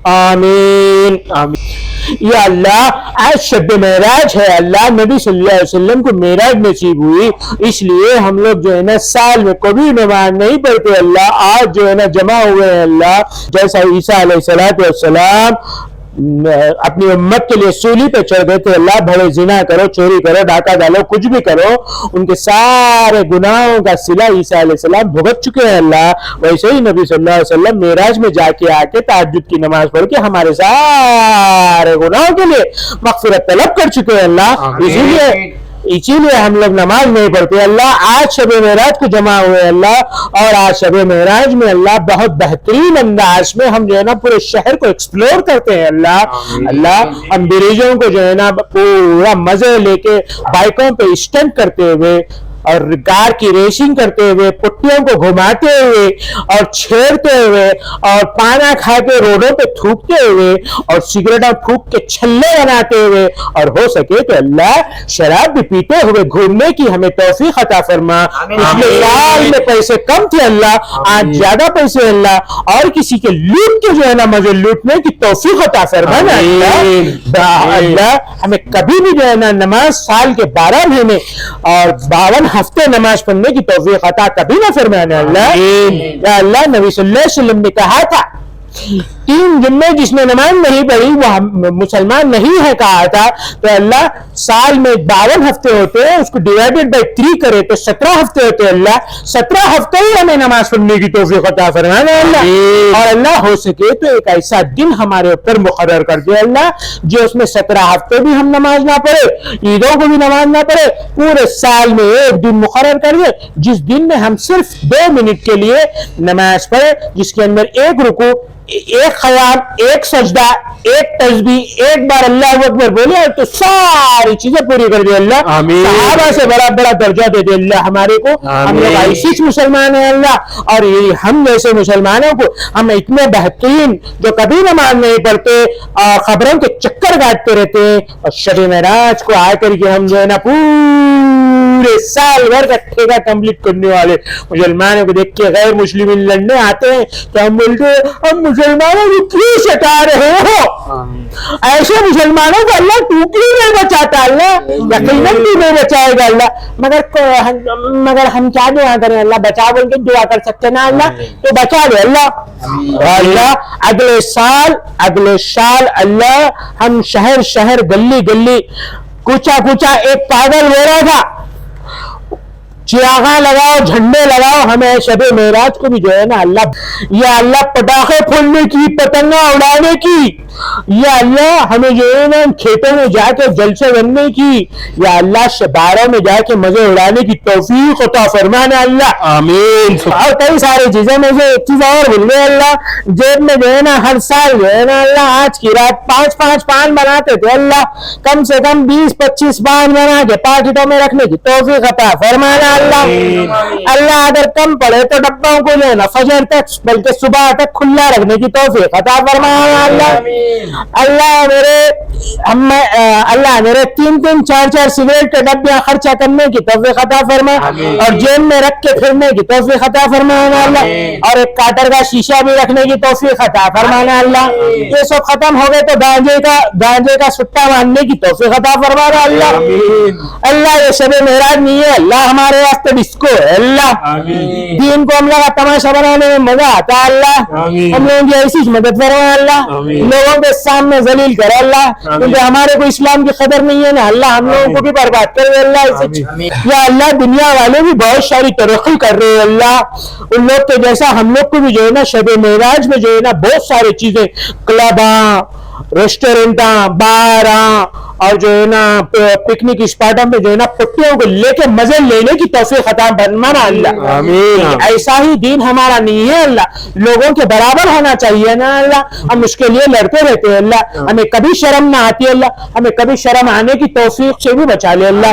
آمین آمین۔ یا اللہ آج شب معراج ہے اللہ، نبی صلی اللہ علیہ وسلم کو معراج نصیب ہوئی، اس لیے ہم لوگ جو ہے نا سال میں کبھی نماز نہیں پڑھتے اللہ، آج جو ہے نا جمع ہوئے ہیں اللہ، جیسا عیسیٰ علیہ السلام اپنی امت کے لیے سولی پہ چڑھ گئے تھے اللہ، بھلے زنا کرو، چوری کرو، ڈاکہ ڈالو، کچھ بھی کرو، ان کے سارے گناہوں کا صلہ عیسیٰ علیہ السلام بھگت چکے ہیں اللہ، ویسے ہی نبی صلی اللہ علیہ وسلم معراج میں جا کے آ کے تہجد کی نماز پڑھ کے ہمارے سارے گناہوں کے لیے مغفرت طلب کر چکے ہیں اللہ، اسی لیے ہم لوگ نماز نہیں پڑھتے اللہ۔ آج شب معراج کو جمع ہوئے اللہ، اور آج شب معراج میں اللہ بہت بہترین انداز میں ہم جو ہے نا پورے شہر کو ایکسپلور کرتے ہیں اللہ ہم بریجوں کو جو ہے نا پورا مزے لے کے بائکوں پہ اسٹنٹ کرتے ہوئے اور کار کی ریسنگ کرتے ہوئے، پٹیوں کو گھماتے ہوئے اور چھیڑتے ہوئے اور پانا کھا کے روڈوں پہ تھوکتے ہوئے اور سگریٹیں پھونک کے چھلے بناتے ہوئے، اور ہو سکے تو اللہ شراب بھی پیتے ہوئے گھومنے کی ہمیں توفیق عطا فرما۔ پچھلے سال میں پیسے کم تھے اللہ، آج زیادہ پیسے اللہ، اور کسی کے لوٹ کے جو ہے نا مجھے لوٹنے کی توفیق عطا فرما نا اللہ۔ ہمیں کبھی بھی جو ہے نا نماز سال کے 12 مہینے اور 52 ہفتے نماز پڑھنے کی توفیق عطا کبھی نہ فرمانا اللہ۔ یا اللہ نبی صلی اللہ علیہ وسلم نے کہا تھا 3 دن میں جس نے نماز نہیں پڑھی وہ مسلمان نہیں ہے کہا تھا، تو اللہ سال میں 52 ہفتے ہوتے ہیں، اس کو ڈیوائیڈڈ بائی 3 کرے تو 17 ہفتے ہوتے ہیں اللہ، 17 ہفتے ہی ہمیں نماز پڑھنے کی توفیق عطا فرمانا اللہ، اور اللہ ہو سکے تو ایک ایسا دن ہمارے اوپر مقرر کر دے اللہ جو اس میں 17 ہفتے بھی ہم نماز نہ پڑھے، عیدوں کو بھی نماز نہ پڑھے، پورے سال میں ایک دن مقرر کر دے جس دن میں ہم صرف 2 منٹ کے لیے نماز پڑھے، جس کے اندر ایک رکوع، ایک خیام، ایک سجدہ، ایک تسبیح، ایک بار اللہ اکبر بولے تو ساری چیزیں پوری کر دے اللہ، صحابہ سے بڑا بڑا درجہ دے دے اللہ ہمارے کو، ہم لوگ ایسے مسلمان ہیں اللہ، اور ہم جیسے مسلمانوں کو ہم اتنے بہترین جو کبھی نماز نہیں پڑھتے اور خبروں کے چکر کاٹتے رہتے ہیں، اور شب معراج کو آ کر کے ہم جو ہے نا پورے سال بھر کا ٹھیکہ کمپلیٹ کرنے والے مسلمانوں کو دیکھ کے غیر مسلم لڑنے آتے ہیں تو ہم بولتے ہیں ہم مسلمانوں کو کیوں ستا رہے ہو؟ ایسے مسلمانوں کو اللہ تو کیوں نہیں بچاتا اللہ؟ یقیناً تو نہیں بچائے گا اللہ، مگر ہم کیا دعا کریں اللہ؟ بچا بول کے دعا کر سکتے نا اللہ، تو بچا دے اللہ۔ اللہ اگلے سال اللہ ہم شہر شہر گلی گلی کوچا کوچا ایک پاگل ہو رہا تھا، چراغاں لگاؤ، جھنڈے لگاؤ، ہمیں شب معراج کو بھی جو ہے نا اللہ، یا اللہ پٹاخے پھولنے کی، پتنگاں اڑانے کی، یا اللہ ہمیں جو ہے نا کھیتوں میں جا کے جلسے بننے کی، یا اللہ شباروں میں جا کے مزے اڑانے کی توفیق عطا فرمانا اللہ، آمین۔ اور کئی ساری چیزیں میں سے ایک چیز اور بھول گئے اللہ، جیب میں جو ہے نا ہر سال جو ہے نا اللہ آج کی رات 5 پان بناتے تھے اللہ، کم سے کم 20-25 پان بنا کے پاکٹوں میں رکھنے کی توفیق عطا فرمانا اللہ۔ اگر کم پڑے تو ڈبوں کو جو ہے نا فجر تک بلکہ صبح تک کھلا رکھنے کی توفیق عطا فرمانا اللہ میرے 3 4 سگریٹ کے ڈبیاں خرچہ کرنے کی توفیق عطا فرما، اور جیب میں رکھ کے پھرنے کی توفیق عطا فرمانا اللہ، اور ایک کاٹر کا شیشہ بھی رکھنے کی توفیق عطا فرمانا اللہ۔ یہ سب ختم ہو گئے تو گانجے کا سٹا باندھنے کی توفیق عطا فرمانا اللہ۔ یہ شب معراج نہیں ہے اللہ ہمارے واسطے ڈسکو ہے اللہ، دین کو ہم لوگ تماشا بنانے میں مزہ آتا ہے اللہ، ہم لوگوں کی ایسی مدد فرما اللہ، لوگوں کے سامنے ذلیل کرے اللہ، کیونکہ ہمارے کو اسلام کی قدر نہیں ہے نا اللہ، ہم لوگوں کو بھی برباد کر دے اللہ۔ یا اللہ دنیا والے بھی بہت ساری ترقی کر رہے ہیں اللہ، ان لوگ کے جیسا ہم لوگ کو بھی جو ہے نا شب معراج میں جو ہے نا بہت ساری چیزیں، کلباں، ریسٹورنٹاں، باراں، اور جو ہے نا پکنک اسپاٹوں پہ جو ہے نا پٹیوں کو لے کے مزے لینے کی توفیق عطا فرمانا اللہ، آمین۔ ایسا ہی دین ہمارا نہیں ہے اللہ، لوگوں کے برابر ہونا چاہیے نا اللہ، ہم اس کے لیے لڑتے رہتے ہیں اللہ، ہمیں کبھی شرم نہ آتی اللہ، ہمیں کبھی شرم آنے کی توفیق سے بھی بچا لے اللہ۔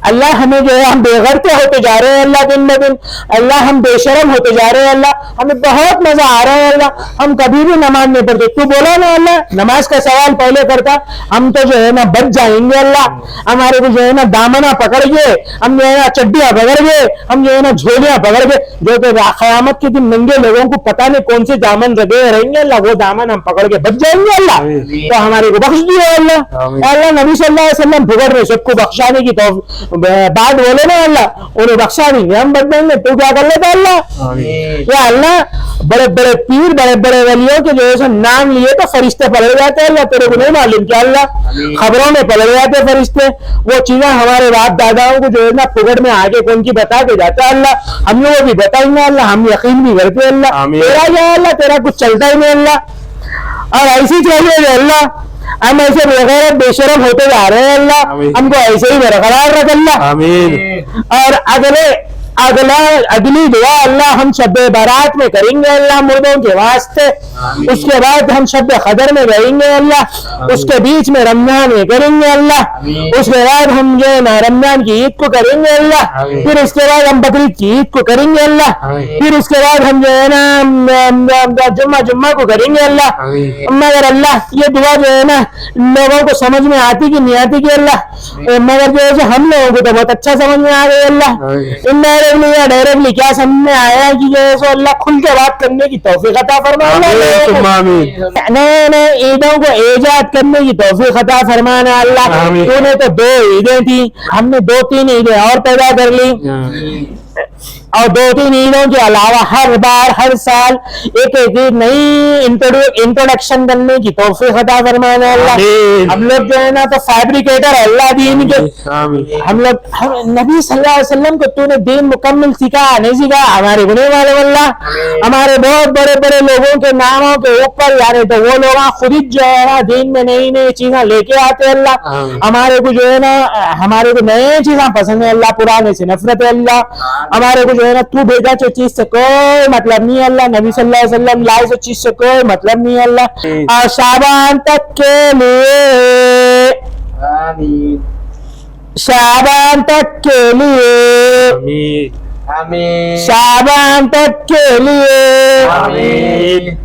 اللہ ہمیں جو ہے ہم بے غیرت ہوتے جا رہے ہیں اللہ دن بہ دن، اللہ ہم بے شرم ہوتے جا رہے ہیں اللہ، ہمیں بہت مزہ آ رہا ہے اللہ، ہم کبھی بھی نماز نہیں پڑھتے، تو بولا نا اللہ نماز کا سوال پہلے کرتا، ہم تو جو ہے نا بچ جائیں گے اللہ، ہمارے کو جو ہے نا دامنا پکڑ گئے، ہم جو ہے نا چڈیاں پکڑ گئے، ہم جو ہے نا جھولیاں پکڑ گئے، جو کہ قیامت کے دن ننگے لوگوں کو پتہ نہیں کون سے دامن رگے رہیں گے اللہ، وہ دامن ہم پکڑ کے بچ جائیں گے اللہ، تو ہمارے کو بخش دیے اللہ، اللہ نبی صلی اللہ علیہ وسلم بھگڑ رہے سب کو بخشانے کی بات بولے نا اللہ، انہیں بخشا دیں گے، ہم بچ جائیں گے، تو کیا کر لیتا اللہ؟ یا اللہ بڑے بڑے پیر بڑے بڑے ولیوں کے جو ہے نام لیے تو فرشتے پلٹ جاتے ہیں اللہ، تیرے کو نہیں معلوم کیا اللہ؟ خبروں میں پلٹ جاتے فرشتے، وہ چیزیں ہمارے باپ داداؤں کو جو ہے نا پگڑ میں آگے کون کی بتا کے جاتا ہے اللہ، ہم لوگ بھی بتائیں گے اللہ، ہم یقین بھی کرتے اللہ، تیرا کیا اللہ، تیرا کچھ چلتا ہی نہیں اللہ، اور ایسی چاہیے کہ اللہ ہم ایسے بغیر بے شرم ہوتے جا رہے ہیں اللہ، ہم کو ایسے ہی برقرار رکھ اللہ، اور اگلی دعا اللہ ہم شب برات میں کریں گے اللہ مردوں کے واسطے، اس کے بعد ہم شب قدر میں کریں گے اللہ، اس کے بیچ میں رمضان میں کریں گے اللہ، اس کے بعد ہم جو ہے نا رمضان کی عید کو کریں گے اللہ، پھر اس کے بعد ہم بقرعید کی عید کو کریں گے اللہ، پھر اس کے بعد ہم جو ہے نا جمعہ کو کریں گے اللہ، مگر اللہ یہ دعا جو ہے نا لوگوں کو سمجھ میں آتی کہ نہیں آتی کہ اللہ، مگر جو ہے ہم لوگوں کو تو بہت اچھا سمجھ میں آ گئی اللہ، یا ڈائریکٹلی کیا سمجھ میں آیا کہ جو ہے سو اللہ کھل کے بات کرنے کی توفیق عطا فرمانا، نئے نئے عیدوں کو ایجاد کرنے کی توفیق عطا فرمانا اللہ، تو نے تو 2 عیدیں تھیں، ہم نے 2-3 عیدیں اور پیدا کر لی، اور 2-3 عیدوں کے علاوہ ہر بار ہر سال ایک نئی انٹروڈکشن کرنے کی توفیق عطا فرمانا اللہ، ہم لوگ جو ہے نا تو فیبریکیٹر اللہ دین کے، ہم لوگ نبی صلی اللہ علیہ وسلم کو تو نے دین مکمل سکھا نہیں سکھا ہمارے گنے والے اللہ، ہمارے بہت بڑے بڑے لوگوں کے ناموں کے اوپر یعنی تو وہ لوگ خود ہی جو ہے نا دین میں نئی نئی چیزیں لے کے آتے اللہ، ہمارے کو جو ہے نا ہمارے کو نئی چیزیں پسند ہے اللہ، پرانے سے نفرت ہے اللہ، ہمارے کو جو ہے نا تو بھیجا جو چیز سے کوئی مطلب نہیں ہے اللہ، نبی صلی اللہ علیہ وسلم لائے جو چیز سے کوئی مطلب نہیں ہے اللہ، اور شعبان تک کے لیے شعبان تک کے لیے شعبان تک کے لیے،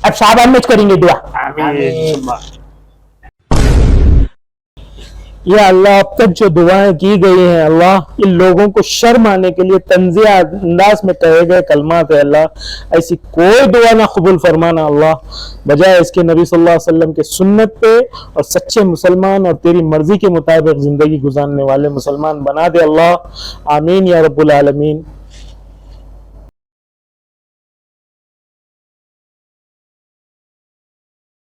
اب شعبان میں کریں گے دعا، یا اللہ اب تک جو دعائیں کی گئی ہیں اللہ، ان لوگوں کو شرم آنے کے لیے تنزیہ انداز میں کہے گئے کلمات ہے اللہ، ایسی کوئی دعا نہ قبول فرمانا اللہ، بجائے اس کے نبی صلی اللہ علیہ وسلم کے سنت پہ اور سچے مسلمان اور تیری مرضی کے مطابق زندگی گزارنے والے مسلمان بنا دے اللہ، آمین یا رب العالمین۔